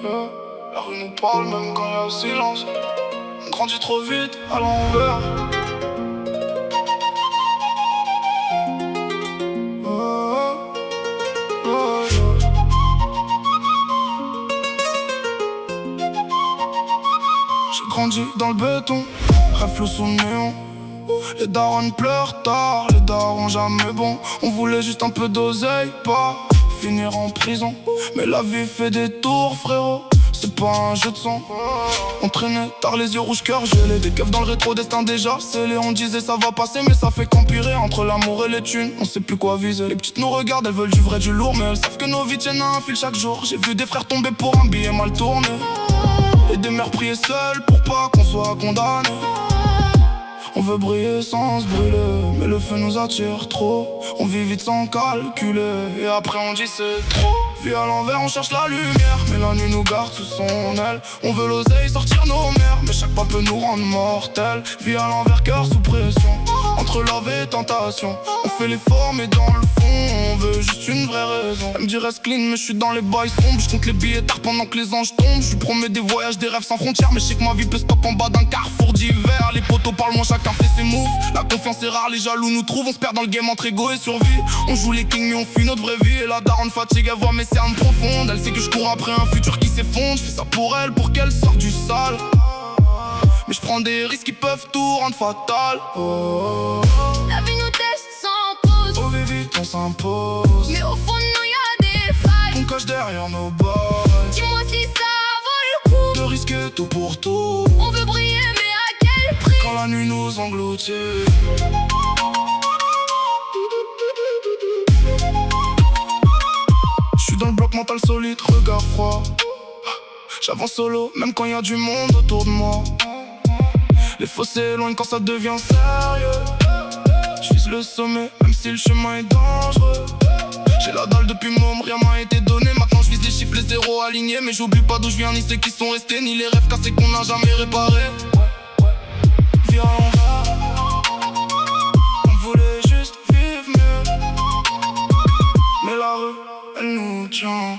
yeah. La rue nous parle même quand y a silence. On grandit trop vite à l'envers. J'ai grandi dans le béton, rêve flou sous le néon. Les darons pleurent tard, les darons jamais bons. On voulait juste un peu d'oseille, pas finir en prison. Mais la vie fait des tours, frérot, c'est pas un jeu de sang. On traînait tard, les yeux rouges, cœur gelé. Des keufs dans le rétro, destin déjà scellé. On disait ça va passer, mais ça fait qu'empirer. Entre l'amour et les thunes, on sait plus quoi viser. Les petites nous regardent, elles veulent du vrai, du lourd, mais elles savent que nos vies tiennent à un fil chaque jour. J'ai vu des frères tomber pour un billet mal tourné, et des mères prier seules pour pas qu'on soit condamné. On veut briller sans se brûler, mais le feu nous attire trop. On vit vite sans calculer, et après on dit c'est trop. Vu à l'envers on cherche la lumière, mais la nuit nous garde sous son aile. On veut l'oseille, sortir nos mères, mais chaque pas peut nous rendre mortels. Vie à l'envers, cœur sous pression, entre love et tentation. On fait l'effort mais dans le fond on veut juste une vraie raison. Elle me dit reste clean mais je suis dans les bails sombres. Je compte les billets tard pendant que les anges tombent. Je lui promets des voyages, des rêves sans frontières, mais je sais que ma vie peut stop en bas d'un carrefour d'hiver. Les poteaux parlent moins, chacun fait ses moves. La confiance est rare, les jaloux nous trouvent. On se perd dans le game entre ego et survie. On joue les kings mais on fuit notre vraie vie. Et la daronne fatigue, elle voit mes cernes profondes. Elle sait que je cours après un futur qui s'effondre. Je fais ça pour elle, pour qu'elle sorte du sale. Mais je prends des risques qui peuvent tout rendre fatal. La vie nous teste sans pause. Oh vite, on s'impose. Mais au fond de nous y'a des failles. On cache derrière nos boys. Dis-moi si ça vaut le coup De risquer tout pour tout. On veut briller mais à quel prix? Quand la nuit nous engloutit. J'suis dans le bloc mental solide, regard froid. J'avance solo, même quand y a du monde autour de moi. Les fossés s'éloignent quand ça devient sérieux. J'vise le sommet, même si le chemin est dangereux. J'ai la dalle depuis môme, rien m'a été donné. Maintenant j'vise les chiffres, les zéros alignés. Mais j'oublie pas d'où j'viens, ni ceux qui sont restés, ni les rêves cassés qu'on n'a jamais réparés. Vie à l'envers, on voulait juste vivre mieux, mais la rue, elle nous tient.